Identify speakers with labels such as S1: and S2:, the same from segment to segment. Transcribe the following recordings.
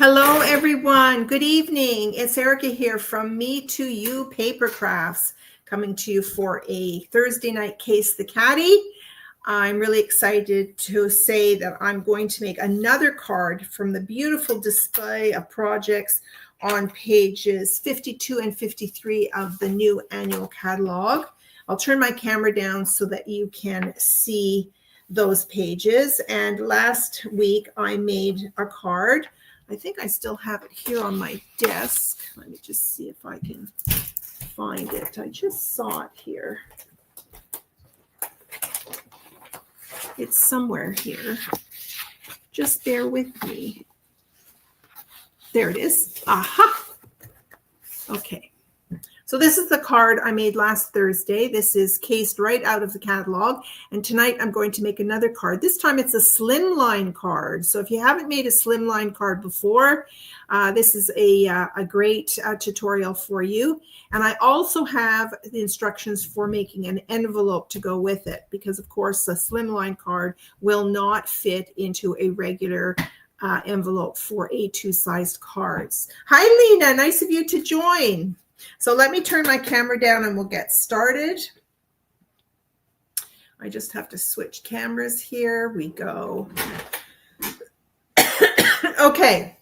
S1: Hello, everyone. Good evening. It's Erica here from Me to You Paper Crafts, coming to you for a Thursday night Case the Caddy. I'm really excited to say that I'm going to make another card from the beautiful display of projects on pages 52 and 53 of the new annual catalog. I'll turn my camera down so that you can see those pages. And last week I made a card. I think I still have it here on my desk. Let me just see if I can find it. I just saw it here. It's somewhere here. Just bear with me. There it is. Aha! Okay. So this is the card I made last Thursday. This is cased right out of the catalog. And tonight I'm going to make another card. This time it's a Slimline card. So if you haven't made a Slimline card before, this is a great tutorial for you. And I also have the instructions for making an envelope to go with it, because of course a Slimline card will not fit into a regular envelope for A2 sized cards. Hi, Lena. Nice of you to join. So let me turn my camera down and we'll get started. I just have to switch cameras. Here we go. Okay.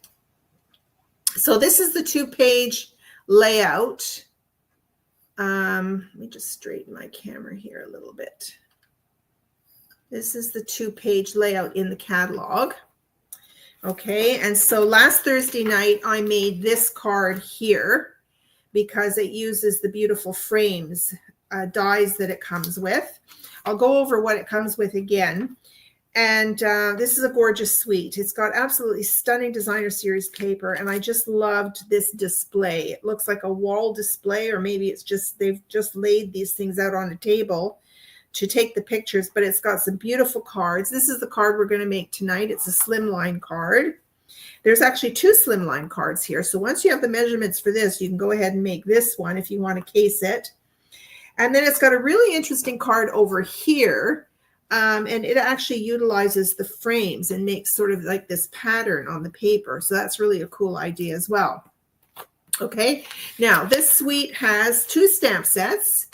S1: So this is the 2-page layout. Let me just straighten my camera here a little bit. This is the 2-page layout in the catalog. Okay. And so last Thursday night, I made this card here, because it uses the beautiful frames, dies that it comes with. I'll go over what it comes with again. And this is a gorgeous suite. It's got absolutely stunning designer series paper, and I just loved this display. It looks like a wall display, or maybe it's just they've just laid these things out on a table to take the pictures, but it's got some beautiful cards. This is the card we're going to make tonight. It's a Slimline card. There's actually 2 Slimline cards here. So once you have the measurements for this, you can go ahead and make this one if you want to case it. And then it's got a really interesting card over here. And it actually utilizes the frames and makes sort of like this pattern on the paper. So that's really a cool idea as well. Okay, now this suite has 2 stamp sets.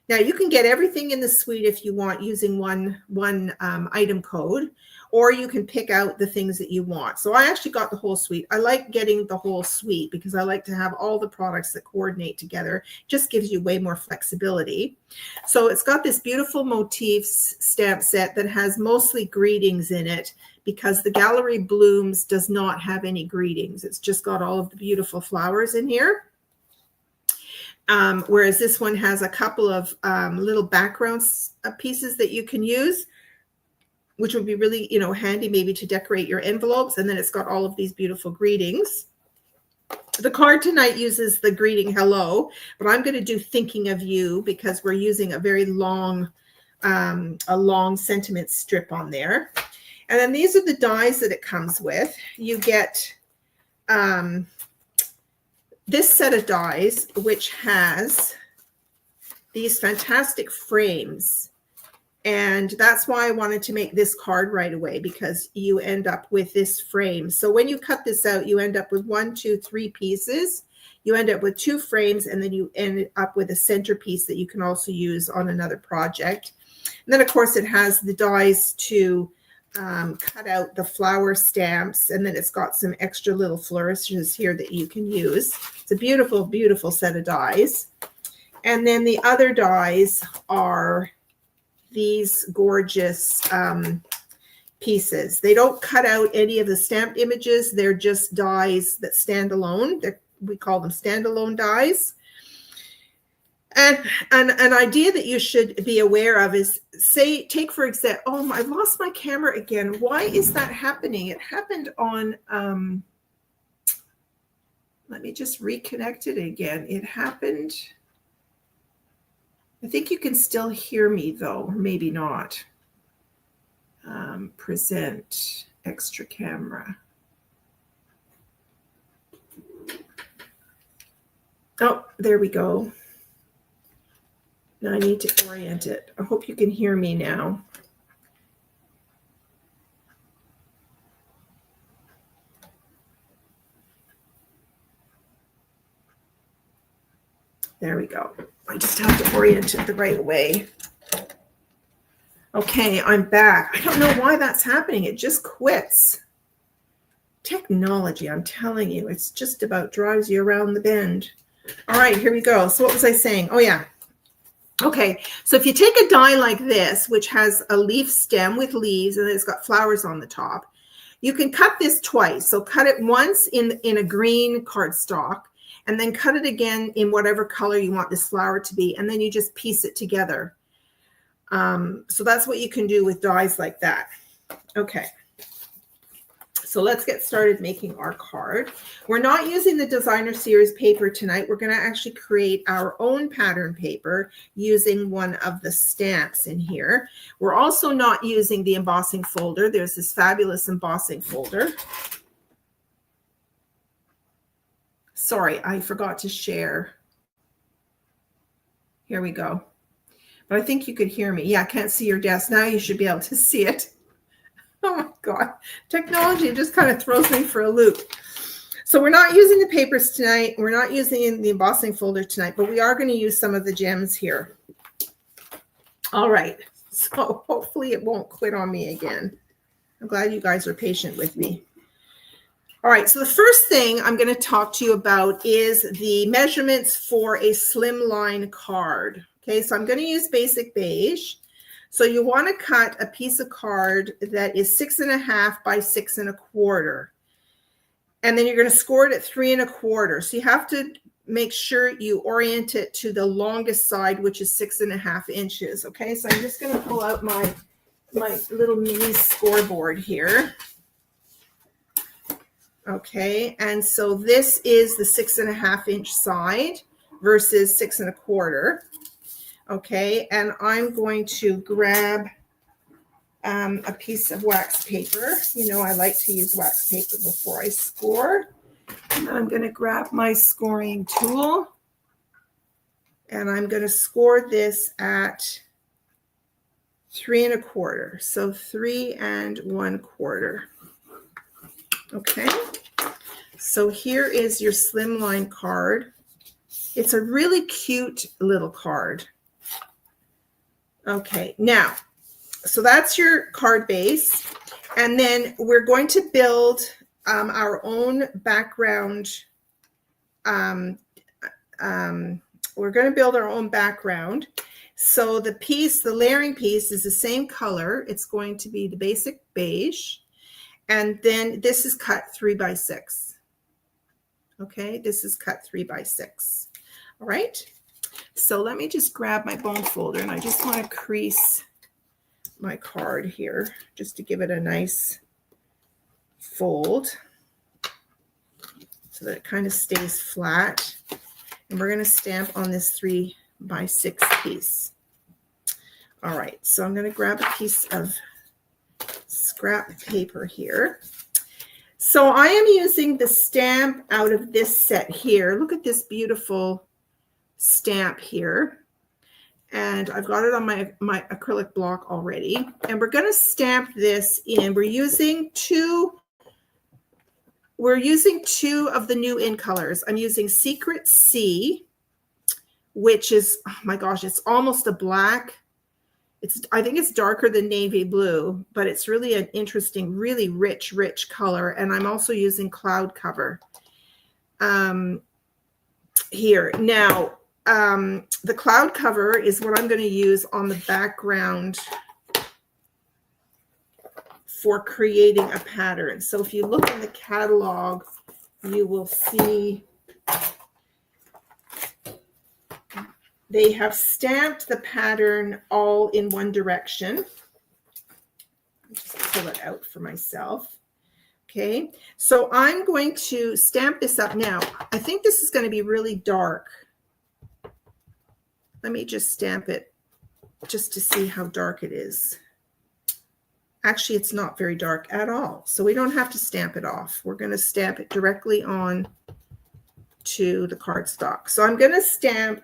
S1: Now you can get everything in the suite if you want using one item code, or you can pick out the things that you want. So I actually got the whole suite. I like getting the whole suite because I like to have all the products that coordinate together. It just gives you way more flexibility. So it's got this beautiful motifs stamp set that has mostly greetings in it, because the Gallery Blooms does not have any greetings. It's just got all of the beautiful flowers in here. Whereas this one has a couple of little background pieces that you can use, which would be really, handy maybe to decorate your envelopes. And then it's got all of these beautiful greetings. The card tonight uses the greeting hello, but I'm going to do thinking of you, because we're using a very long, sentiment strip on there. And then these are the dies that it comes with. You get this set of dies, which has these fantastic frames. And that's why I wanted to make this card right away, because you end up with this frame. So when you cut this out, you end up with 1, 2, 3 pieces. You end up with 2 frames, and then you end up with a centerpiece that you can also use on another project. And then, of course, it has the dies to cut out the flower stamps, and then it's got some extra little flourishes here that you can use. It's a beautiful, beautiful set of dies. And then the other dies are these gorgeous pieces. They don't cut out any of the stamped images. They're just dies that stand alone. We call them standalone dies. And an idea that you should be aware of is, take for example, oh, I lost my camera again. Why is that happening? It happened on, let me just reconnect it again. It happened, I think you can still hear me though, or maybe not. Present extra camera. Oh, there we go. Now I need to orient it. I hope you can hear me now. There we go. I just have to orient it the right way. Okay, I'm back. I don't know why that's happening. It just quits. Technology, I'm telling you, it's just about drives you around the bend. All right, here we go. So what was I saying? Oh, yeah. Okay, so if you take a die like this, which has a leaf stem with leaves and it's got flowers on the top, you can cut this twice. So cut it once in a green cardstock and then cut it again in whatever color you want this flower to be. And then you just piece it together. So that's what you can do with dies like that. Okay. So let's get started making our card. We're not using the designer series paper tonight. We're going to actually create our own pattern paper using one of the stamps in here. We're also not using the embossing folder. There's this fabulous embossing folder. Sorry, I forgot to share. Here we go. But I think you could hear me. Yeah, I can't see your desk. Now you should be able to see it. Oh my God, technology just kind of throws me for a loop. So we're not using the papers tonight. We're not using the embossing folder tonight, but we are going to use some of the gems here. All right, so hopefully it won't quit on me again. I'm glad you guys are patient with me. All right, so the first thing I'm going to talk to you about is the measurements for a slimline card. Okay, so I'm going to use basic beige. So you want to cut a piece of card that is 6.5 by 6 1/4. And then you're going to score it at 3 1/4. So you have to make sure you orient it to the longest side, which is 6.5 inches. Okay, so I'm just going to pull out my little mini scoreboard here. Okay, and so this is the 6.5 inch side versus 6 1/4. Okay, and I'm going to grab a piece of wax paper. You know, I like to use wax paper before I score. And I'm going to grab my scoring tool. And I'm going to score this at 3 1/4. So 3 1/4. Okay, so here is your slimline card. It's a really cute little card. Okay, now, so that's your card base. And then we're going to build our own background. We're going to build our own background. So the piece, the layering piece is the same color. It's going to be the basic beige. And then this is cut 3 by 6. Okay, this is cut 3 by 6. All right. So let me just grab my bone folder and I just want to crease my card here just to give it a nice fold so that it kind of stays flat. And we're going to stamp on this 3 by 6 piece. All right, so I'm going to grab a piece of scrap paper here. So I am using the stamp out of this set here. Look at this beautiful stamp here. And I've got it on my acrylic block already. And we're going to stamp this in. We're using two of the new in colors. I'm using Secret Sea, which is, oh my gosh, it's almost a black. I think it's darker than navy blue, but it's really an interesting, really rich color. And I'm also using Cloud Cover here. Now, the Cloud Cover is what I'm going to use on the background for creating a pattern. So if you look in the catalog, you will see they have stamped the pattern all in one direction. I'll just pull it out for myself. Okay, so I'm going to stamp this up now. I think this is going to be really dark. Let me just stamp it just to see how dark it is. Actually, it's not very dark at all. So we don't have to stamp it off. We're going to stamp it directly on to the cardstock. So I'm going to stamp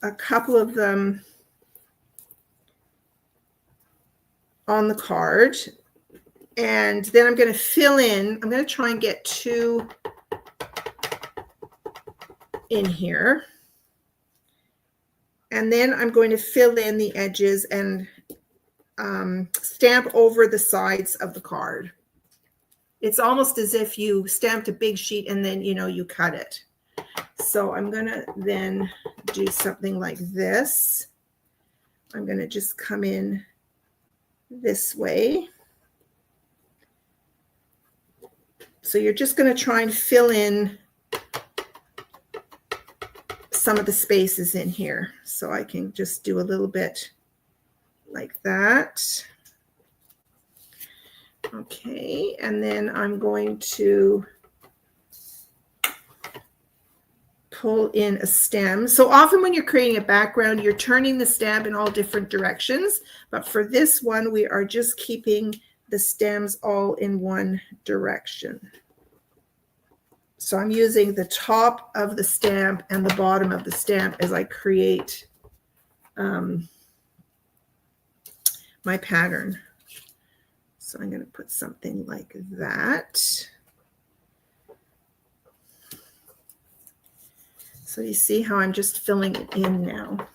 S1: a couple of them on the card. And then I'm going to fill in. I'm going to try and get two in here. And then I'm going to fill in the edges and stamp over the sides of the card. It's almost as if you stamped a big sheet and then, you know, you cut it. So I'm going to then do something like this. I'm going to just come in this way. So you're just going to try and fill in some of the spaces in here. So I can just do a little bit like that. Okay, and then I'm going to pull in a stem. So often when you're creating a background, you're turning the stamp in all different directions. But for this one, we are just keeping the stems all in one direction. So I'm using the top of the stamp and the bottom of the stamp as I create my pattern. So I'm going to put something like that. So you see how I'm just filling it in now.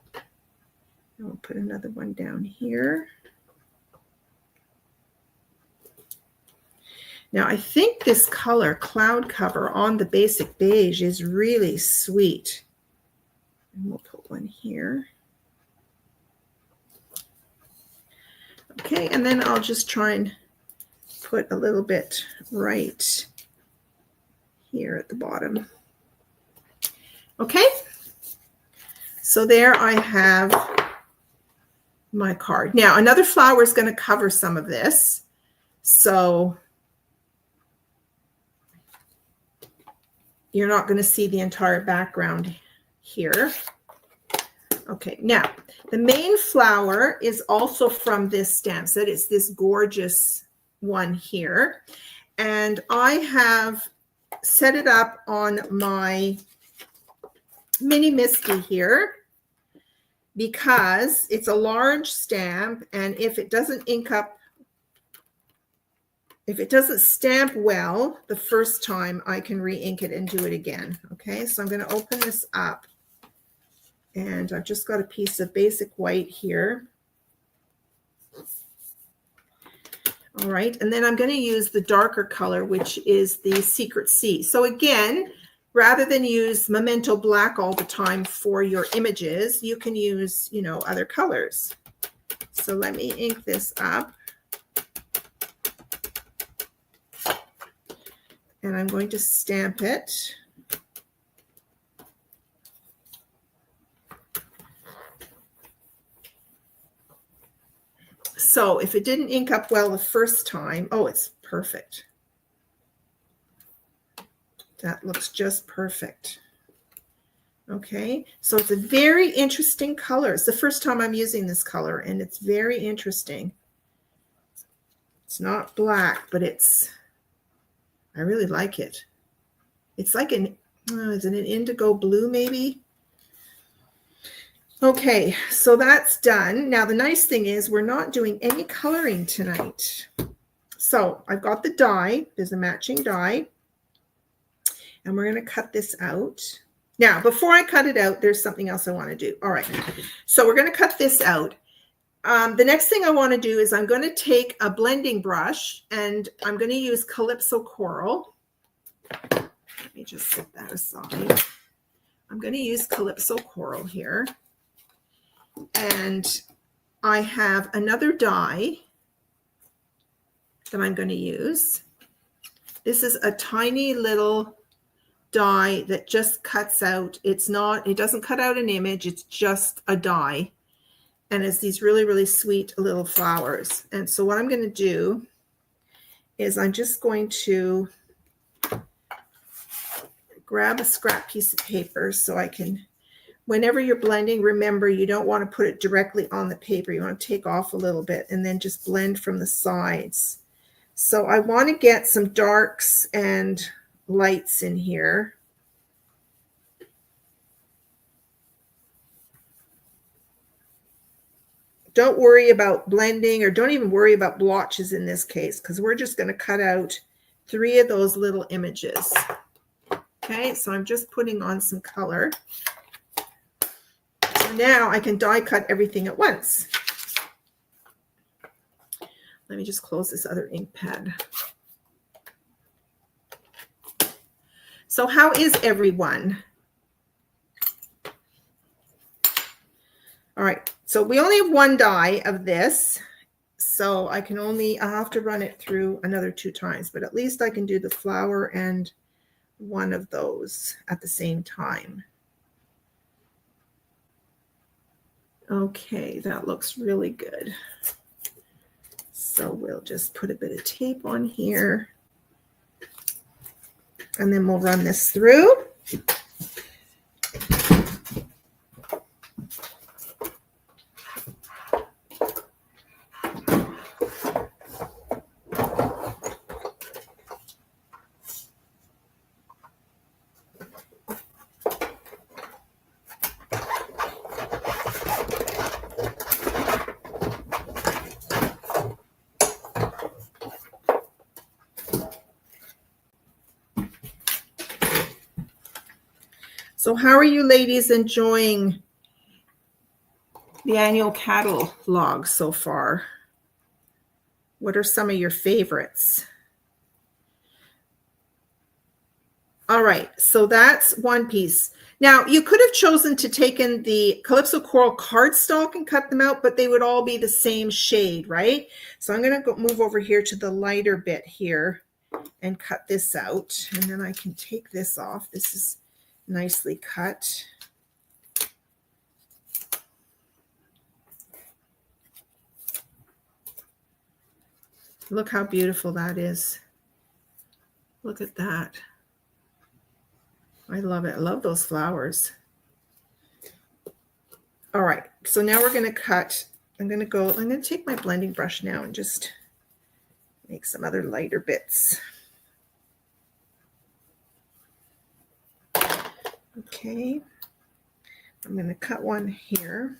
S1: And we'll put another one down here. Now I think this color, cloud cover, on the basic beige is really sweet. And we'll put one here. Okay, and then I'll just try and put a little bit right here at the bottom. Okay, so there I have my card. Now another flower is going to cover some of this. So you're not going to see the entire background here. Okay, now the main flower is also from this stamp set. It's this gorgeous one here. And I have set it up on my mini Misty here because it's a large stamp, and if it doesn't ink up, if it doesn't stamp well the first time, I can re-ink it and do it again. Okay, so I'm going to open this up. And I've just got a piece of basic white here. All right, and then I'm going to use the darker color, which is the Secret Sea. So again, rather than use Memento Black all the time for your images, you can use, you know, other colors. So let me ink this up. And I'm going to stamp it. So if it didn't ink up well the first time, oh, it's perfect. That looks just perfect. Okay, so it's a very interesting color. It's the first time I'm using this color, and it's very interesting. It's not black, but it's, I really like it. It's like an, is it an indigo blue maybe? Okay, so that's done. Now the nice thing is we're not doing any coloring tonight. So I've got the die, there's a matching die, and we're going to cut this out. Now, before I cut it out, there's something else I want to do. All right, so we're going to cut this out. The next thing I want to do is I'm going to take a blending brush, and I'm going to use Calypso Coral. Let me just set that aside. I'm going to use Calypso Coral here. And I have another die that I'm going to use. This is a tiny little die that just cuts out. It doesn't cut out an image. It's just a die. And it's these really, really sweet little flowers. And so what I'm going to do is I'm just going to grab a scrap piece of paper so I can, whenever you're blending, remember you don't want to put it directly on the paper. You want to take off a little bit and then just blend from the sides. So I want to get some darks and lights in here. Don't worry about blending, or don't even worry about blotches in this case, because we're just going to cut out 3 of those little images. Okay, so I'm just putting on some color. So now I can die cut everything at once. Let me just close this other ink pad. So how is everyone? All right, so we only have one die of this. So I'll have to run it through another 2 times, but at least I can do the flower and one of those at the same time. Okay, that looks really good. So we'll just put a bit of tape on here and then we'll run this through. So how are you ladies enjoying the annual catalog so far? What are some of your favorites? All right, so that's one piece. Now, you could have chosen to take in the Calypso Coral cardstock and cut them out, but they would all be the same shade, right? So I'm going to move over here to the lighter bit here and cut this out. And then I can take this off. This is nicely cut. Look how beautiful that is. Look at that. I love it. I love those flowers. All right, so now we're going to cut. I'm going to take my blending brush now and just make some other lighter bits. Okay, I'm going to cut one here.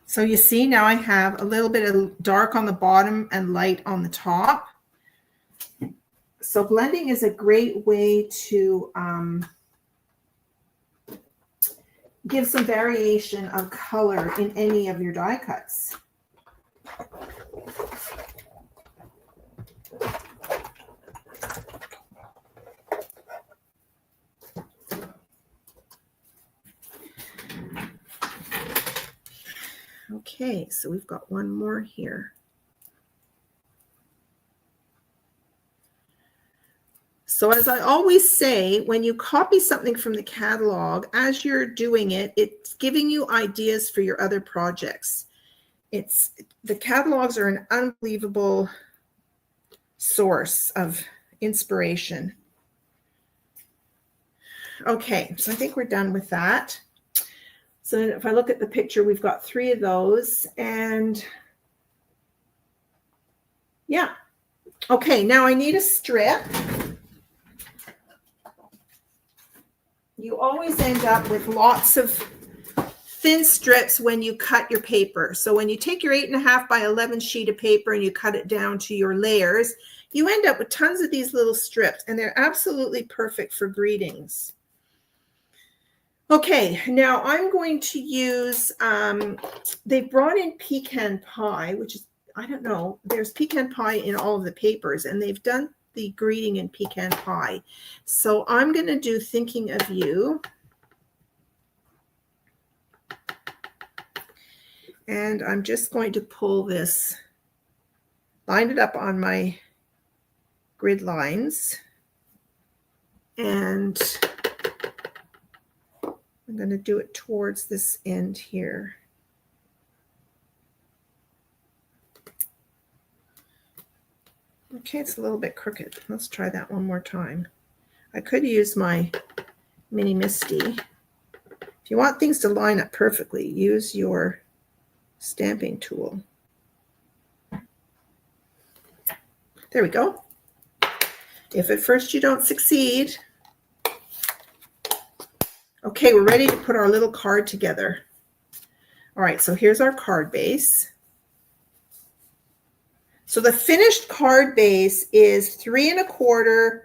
S1: So you see now I have a little bit of dark on the bottom and light on the top. So blending is a great way to give some variation of color in any of your die cuts. Okay, so we've got one more here. So as I always say, when you copy something from the catalog, as you're doing it, it's giving you ideas for your other projects. The catalogs are an unbelievable source of inspiration. Okay, so I think we're done with that. So if I look at the picture, we've got 3 of those, and yeah. Okay, now I need a strip. You always end up with lots of thin strips when you cut your paper. So when you take your 8.5 by 11 sheet of paper and you cut it down to your layers, you end up with tons of these little strips, and they're absolutely perfect for greetings. Okay, now I'm going to use, they brought in pecan pie, which is, I don't know, there's pecan pie in all of the papers, and they've done the greeting in pecan pie. So I'm going to do Thinking of You. And I'm just going to pull this, line it up on my grid lines, and I'm going to do it towards this end here. Okay, it's a little bit crooked. Let's try that one more time. I could use my mini Misty. If you want things to line up perfectly, use your stamping tool. There we go. If at first you don't succeed. Okay, we're ready to put our little card together. All right, so here's our card base. So the finished card base is 3 1/4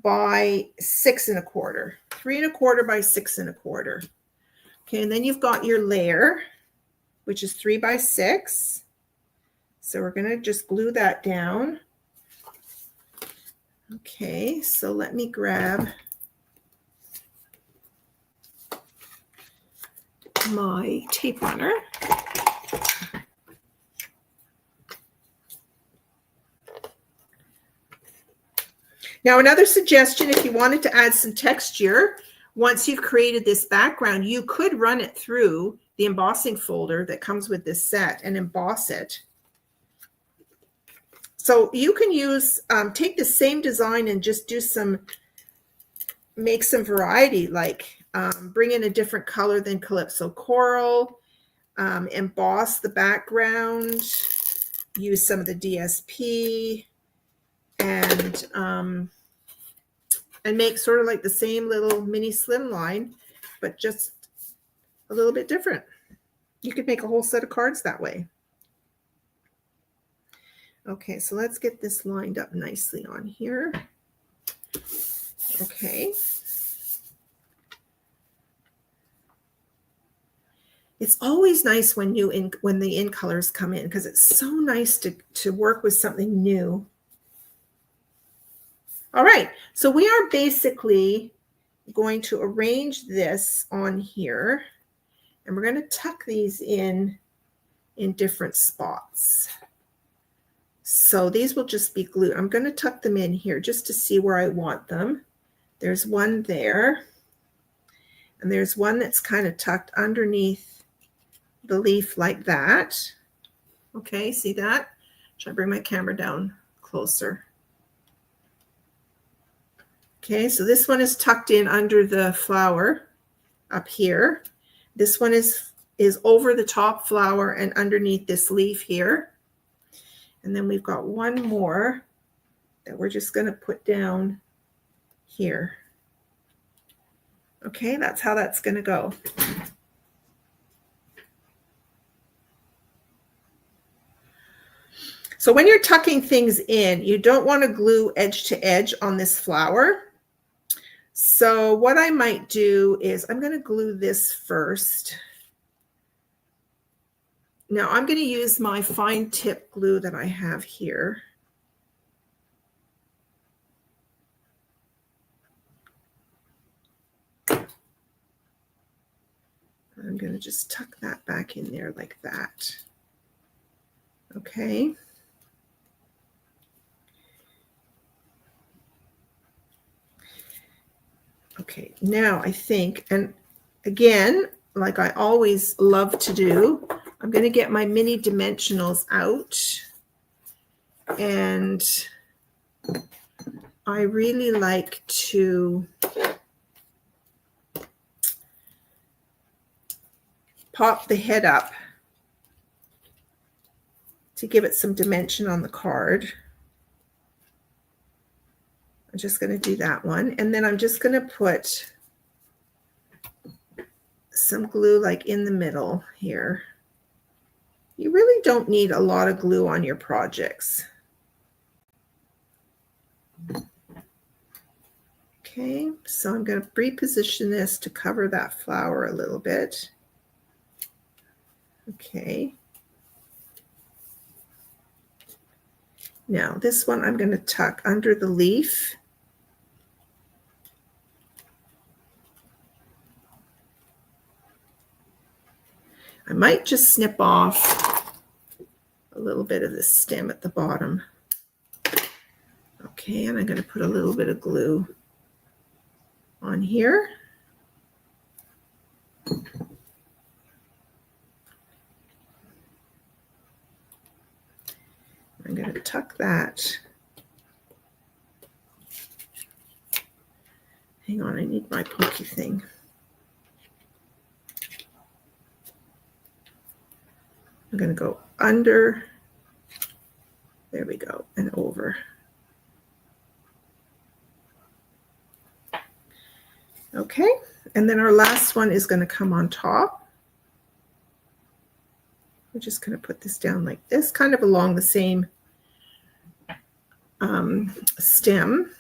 S1: by 6 1/4. 3 1/4 by 6 1/4. Okay, and then you've got your layer, which is 3 by 6. So we're going to just glue that down. Okay, so let me grab my tape runner. Now, another suggestion, if you wanted to add some texture, once you've created this background, you could run it through the embossing folder that comes with this set and emboss it. So you can use, take the same design and just do make some variety, like bring in a different color than Calypso Coral, emboss the background, use some of the DSP, and make sort of like the same little mini Slimline, but just a little bit different. You could make a whole set of cards that way. Okay, so let's get this lined up nicely on here. Okay. It's always nice when the in colors come in, because it's so nice to work with something new. All right, so we are basically going to arrange this on here, and we're going to tuck these in different spots. So these will just be glued. I'm going to tuck them in here just to see where I want them. There's one there, and there's one that's kind of tucked underneath the leaf like that. Okay, see that? Should I bring my camera down closer? Okay, so this one is tucked in under the flower up here. This one is over the top flower and underneath this leaf here. And then we've got one more that we're just going to put down here. Okay, that's how that's going to go. So when you're tucking things in, you don't want to glue edge to edge on this flower. So what I might do is I'm going to glue this first. Now I'm going to use my fine tip glue that I have here. I'm going to just tuck that back in there like that. Okay. Okay, now I think, and again, like I always love to do, I'm going to get my mini dimensionals out, and I really like to pop the head up to give it some dimension on the card. I'm just going to do that one, and then I'm just going to put some glue like in the middle here. You really don't need a lot of glue on your projects. Okay, so I'm going to reposition this to cover that flower a little bit. Okay. Now this one I'm going to tuck under the leaf. I might just snip off a little bit of the stem at the bottom. Okay, and I'm going to put a little bit of glue on here. I'm going to tuck that Hang on, I need my pokey thing. I'm going to go under. There we go, and over. Okay, and then our last one is going to come on top. We're just going to put this down like this, kind of along the same stem.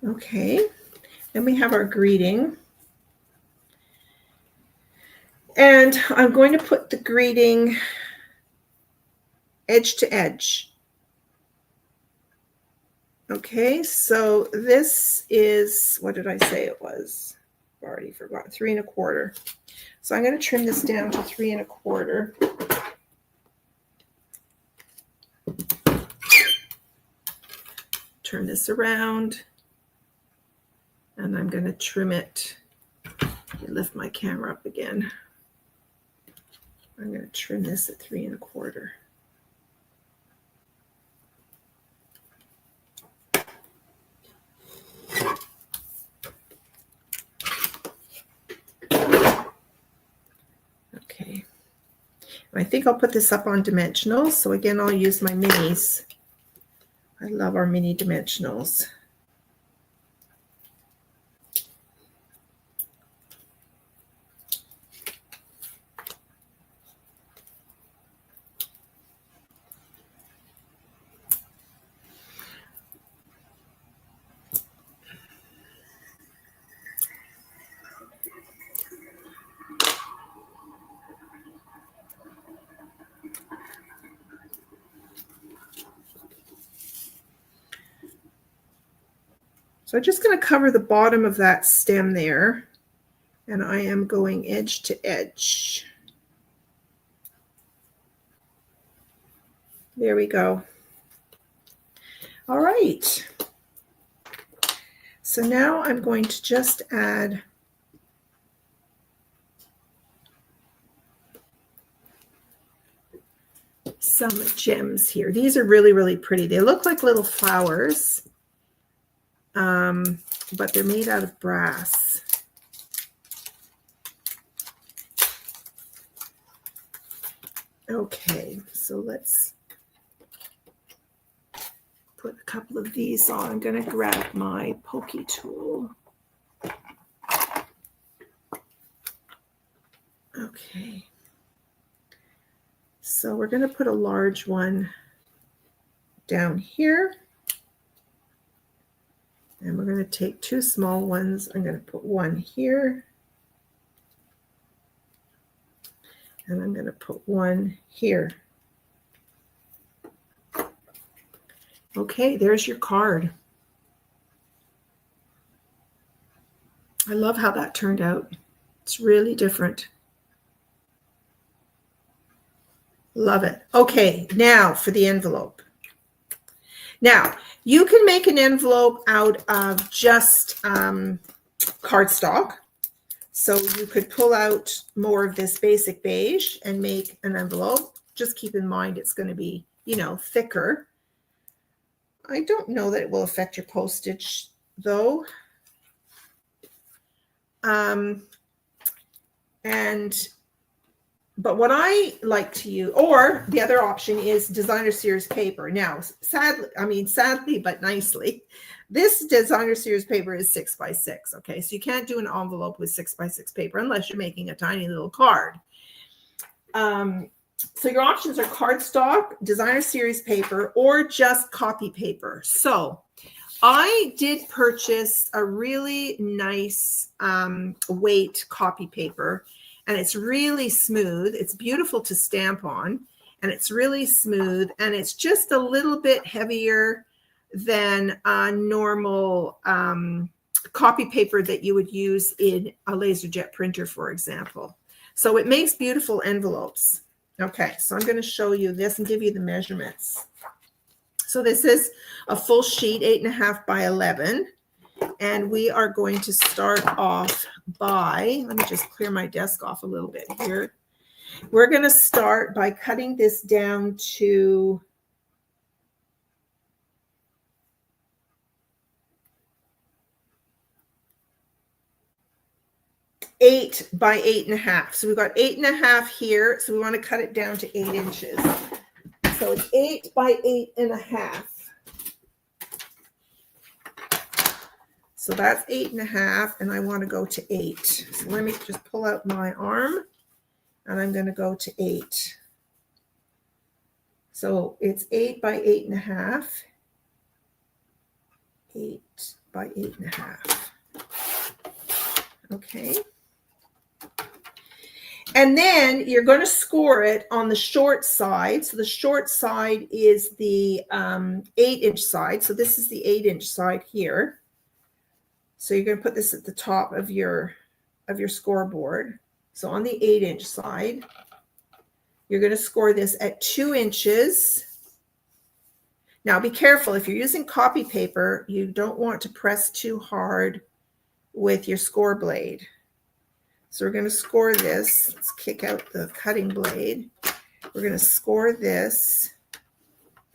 S1: Okay, then we have our greeting. And I'm going to put the greeting edge to edge. Okay, so this is, what did I say it was? I've already forgotten, 3 1/4. So I'm going to trim this down to 3 1/4. Turn this around, and I'm going to trim it. Lift my camera up again. I'm going to trim this at 3 1/4. Okay. I think I'll put this up on dimensionals. So again, I'll use my minis. I love our mini dimensionals. So I'm just going to cover the bottom of that stem there, and I am going edge to edge. There we go. All right. So now I'm going to just add some gems here. These are really, really pretty. They look like little flowers. But they're made out of brass. Okay, so let's put a couple of these on. I'm going to grab my pokey tool. Okay, so we're going to put a large one down here. And we're going to take 2 small ones. I'm going to put one here. And I'm going to put one here. Okay, there's your card. I love how that turned out. It's really different. Love it. Okay, now for the envelope. Now, you can make an envelope out of just cardstock. So you could pull out more of this basic beige and make an envelope. Just keep in mind it's going to be, you know, thicker. I don't know that it will affect your postage, though. But what I like to use, or the other option is designer series paper. Now, sadly, but nicely, this designer series paper is 6 by 6. Okay, so you can't do an envelope with 6 by 6 paper unless you're making a tiny little card. So your options are cardstock, designer series paper, or just copy paper. So I did purchase a really nice weight copy paper. And it's really smooth. It's beautiful to stamp on, and it's really smooth, and it's just a little bit heavier than a normal copy paper that you would use in a LaserJet printer, for example. So it makes beautiful envelopes. Okay, so I'm going to show you this and give you the measurements. So this is a full sheet, 8.5 by 11. And we are going to start off by, let me just clear my desk off a little bit here. We're going to start by cutting this down to 8 by 8.5. So we've got 8.5 here. So we want to cut it down to 8 inches. So it's 8 by 8.5. So that's 8.5, and I want to go to 8. So let me just pull out my arm, and I'm going to go to 8. So it's 8 by 8.5. 8 by 8.5. Okay. And then you're going to score it on the short side. So the short side is the 8-inch side. So this is the 8-inch side here. So you're going to put this at the top of your scoreboard. So on the 8-inch side, you're going to score this at 2 inches. Now be careful. If you're using copy paper, you don't want to press too hard with your score blade. So we're going to score this. Let's kick out the cutting blade. We're going to score this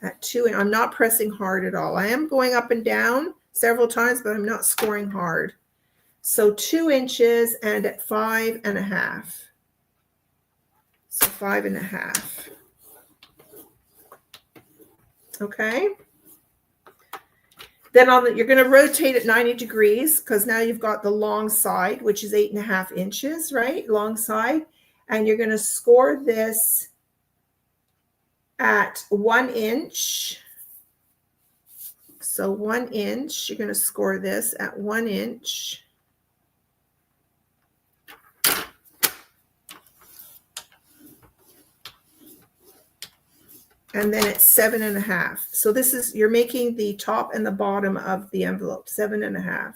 S1: at 2. And I'm not pressing hard at all. I am going up and down several times, but I'm not scoring hard. So 2 inches and at 5.5. So 5.5. Okay. Then you're going to rotate it 90 degrees because now you've got the long side, which is 8.5 inches, right? Long side. And you're going to score this at 1 inch. So 1 inch, you're going to score this at 1 inch. And then it's 7.5. So this is, you're making the top and the bottom of the envelope, 7.5.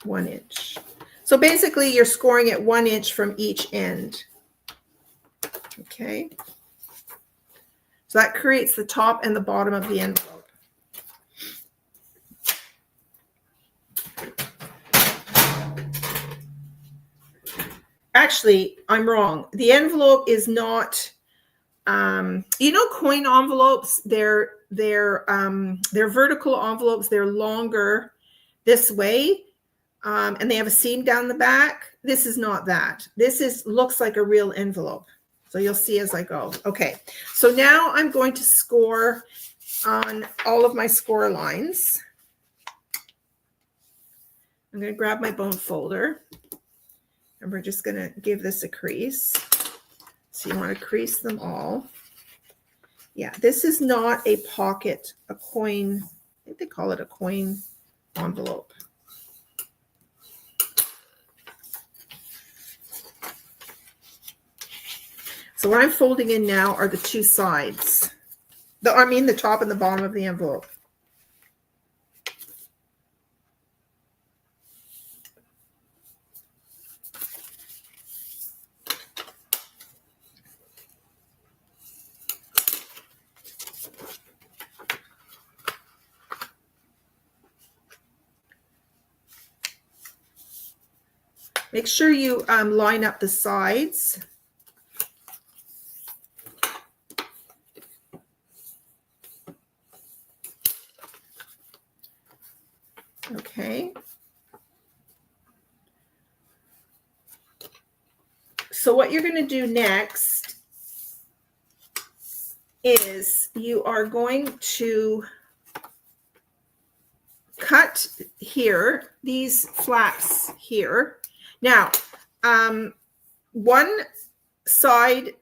S1: 1 inch. So basically you're scoring at 1 inch from each end. Okay. So that creates the top and the bottom of the envelope. Actually, I'm wrong. The envelope is not, you know, coin envelopes, they're vertical envelopes. They're longer this way, and they have a seam down the back. This is not that. This looks like a real envelope. So you'll see as I go. Okay, so now I'm going to score on all of my score lines. I'm going to grab my bone folder, and we're just going to give this a crease. So you want to crease them all. Yeah, this is not a pocket, a coin. I think they call it a coin envelope. So what I'm folding in now are the two sides. The top and the bottom of the envelope. Make sure you line up the sides. Okay. So what you're going to do next is you are going to cut here, these flaps here. Now, one side,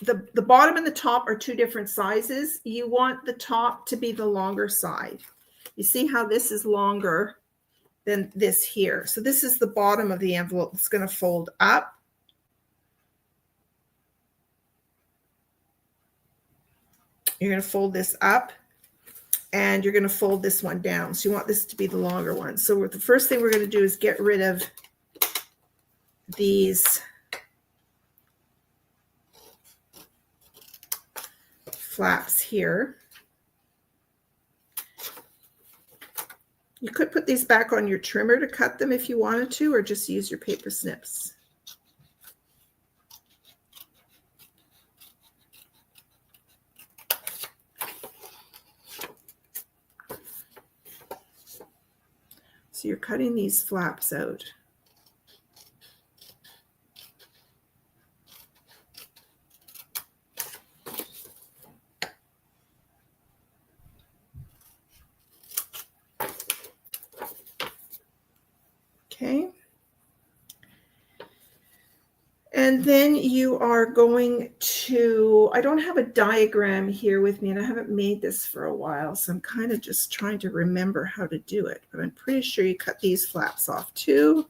S1: the bottom and the top are two different sizes. You want the top to be the longer side. You see how this is longer than this here. So this is the bottom of the envelope. It's going to fold up. You're going to fold this up, and you're going to fold this one down. So you want this to be the longer one. So the first thing we're going to do is get rid of these flaps here. You could put these back on your trimmer to cut them if you wanted to, or just use your paper snips. So you're cutting these flaps out. Okay. And then you are going to, I don't have a diagram here with me, and I haven't made this for a while, so I'm kind of just trying to remember how to do it. But I'm pretty sure you cut these flaps off too.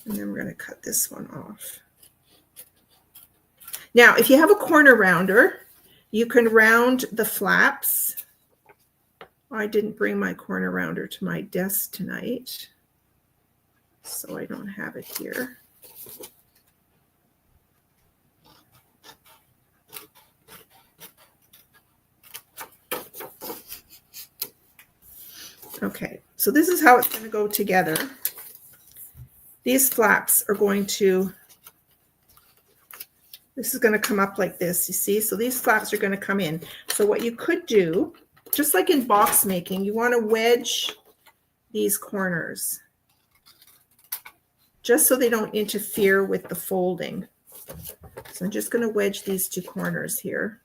S1: And then we're going to cut this one off. Now, if you have a corner rounder, you can round the flaps. I didn't bring my corner rounder to my desk tonight, so I don't have it here. Okay, so this is how it's going to go together. These flaps are going to, this is going to come up like this, you see? So these flaps are going to come in. So what you could do, just like in box making, you want to wedge these corners just so they don't interfere with the folding. So I'm just going to wedge these two corners here.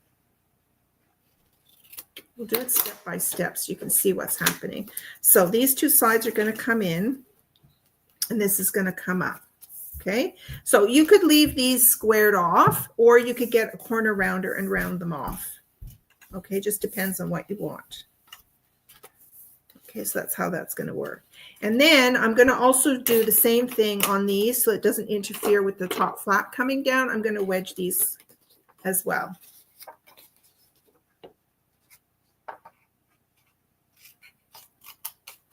S1: We'll do it step by step so you can see what's happening. So these two sides are going to come in, and this is going to come up. Okay, so you could leave these squared off, or you could get a corner rounder and round them off. Okay, just depends on what you want. Okay, so that's how that's going to work. And then I'm going to also do the same thing on these so it doesn't interfere with the top flap coming down. I'm going to wedge these as well.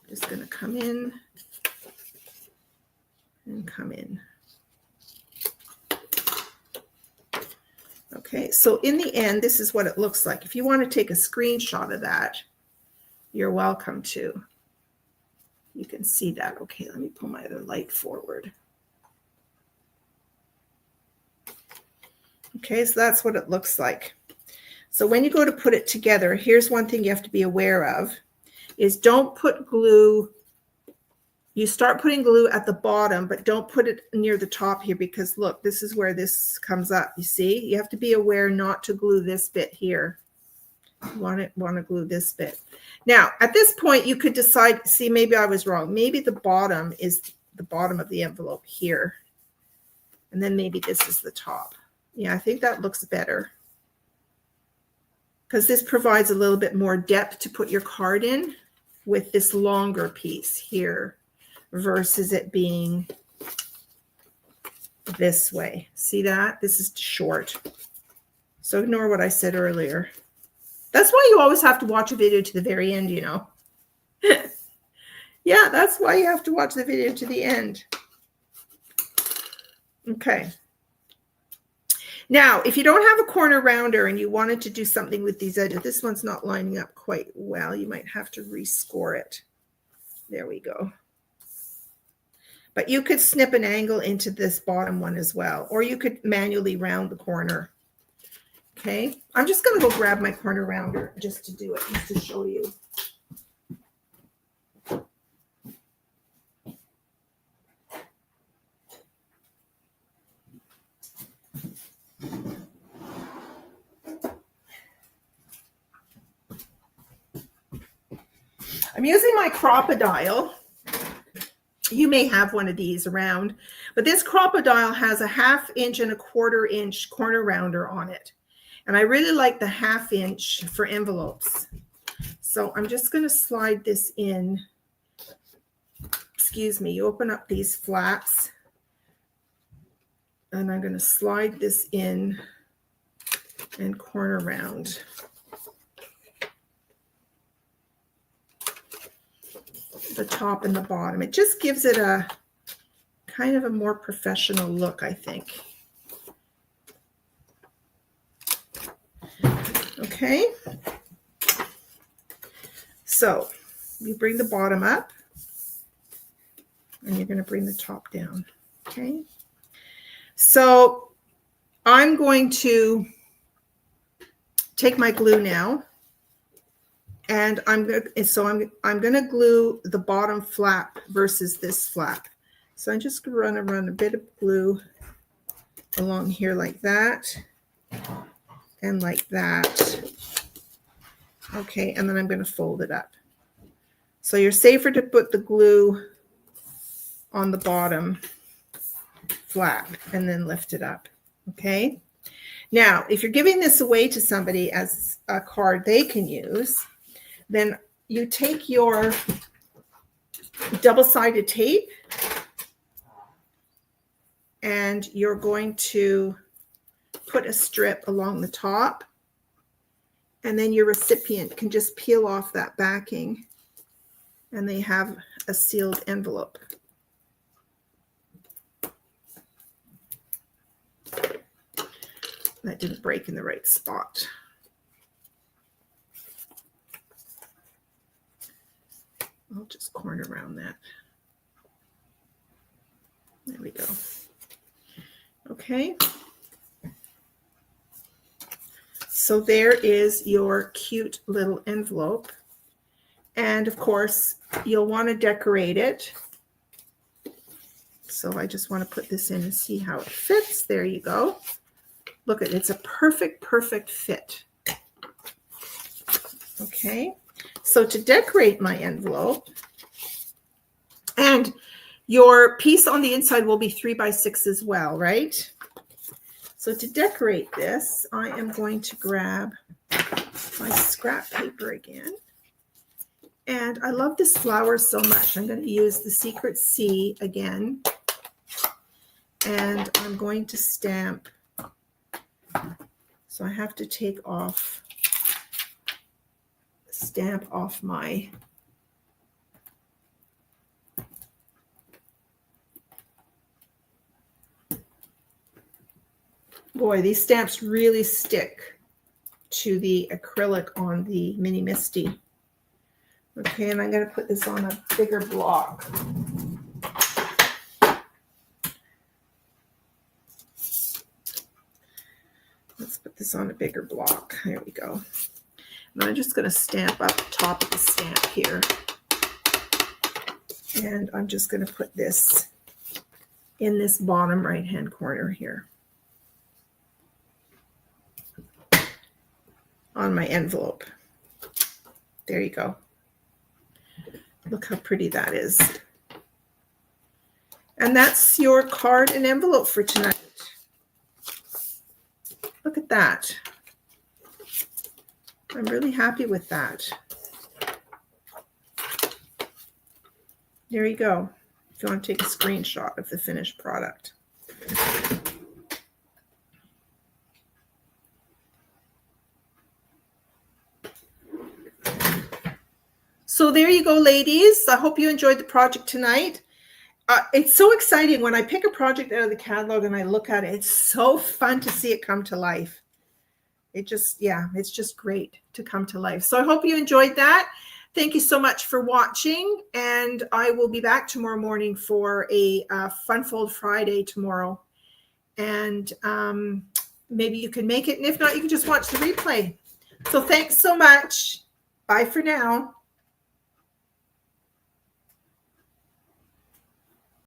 S1: Just going to come in and come in. Okay, so in the end, this is what it looks like. If you want to take a screenshot of that, you're welcome to. You can see that. Okay, let me pull my other light forward. Okay, so that's what it looks like. So when you go to put it together, here's one thing you have to be aware of, is don't put glue. You start putting glue at the bottom, but don't put it near the top here, because look, this is where this comes up. You see, you have to be aware not to glue this bit here. You want to glue this bit. Now, at this point, you could decide, see, maybe I was wrong. Maybe the bottom is the bottom of the envelope here. And then maybe this is the top. Yeah, I think that looks better, because this provides a little bit more depth to put your card in with this longer piece here, versus it being this way. See that? This is short. So ignore what I said earlier. That's why you always have to watch a video to the very end, you know. Yeah, that's why you have to watch the video to the end. Okay. Now, if you don't have a corner rounder and you wanted to do something with these edges, this one's not lining up quite well. You might have to rescore it. There we go. But you could snip an angle into this bottom one as well, or you could manually round the corner. Okay, I'm just going to go grab my corner rounder just to do it, just to show you. I'm using my Crocodile. You may have one of these around, but this Crocodile has a 1/2 inch and a 1/4 inch corner rounder on it. And I really like the 1/2 inch for envelopes. So I'm just going to slide this in. Excuse me, you open up these flaps, and I'm going to slide this in and corner round. The top and the bottom. It just gives it a kind of a more professional look, I think. Okay. So you bring the bottom up and you're going to bring the top down. Okay. So I'm going to take my glue now, and I'm going to glue the bottom flap versus this flap. So I'm just going to run a bit of glue along here like that and like that. Okay, and then I'm going to fold it up. So you're safer to put the glue on the bottom flap and then lift it up. Okay. Now, if you're giving this away to somebody as a card they can use, then you take your double-sided tape and you're going to put a strip along the top, and then your recipient can just peel off that backing and they have a sealed envelope. That didn't break in the right spot. I'll just corner around that. There we go. Okay. So there is your cute little envelope. And of course, you'll want to decorate it. So I just want to put this in and see how it fits. There you go. Look at it. It's a perfect, perfect fit. Okay. So to decorate my envelope, and your piece on the inside will be 3x6 as well, right? So to decorate this, I am going to grab my scrap paper again. And I love this flower so much. I'm going to use the Secret C again. And I'm going to stamp. So I have to take off, stamp off my boy, these stamps really stick to the acrylic on the Mini Misty. Okay, and I'm going to put this on a bigger block. Let's put this on a bigger block. There we go. And I'm just going to stamp up the top of the stamp here. And I'm just going to put this in this bottom right-hand corner here on my envelope. There you go. Look how pretty that is. And that's your card and envelope for tonight. Look at that. I'm really happy with that. There you go. If you want to take a screenshot of the finished product. So there you go, ladies. I hope you enjoyed the project tonight. It's so exciting when I pick a project out of the catalog and I look at it. It's so fun to see it come to life. It's just great to come to life. So I hope you enjoyed that. Thank you so much for watching. And I will be back tomorrow morning for a Fun Fold Friday tomorrow. And maybe you can make it. And if not, you can just watch the replay. So thanks so much. Bye for now.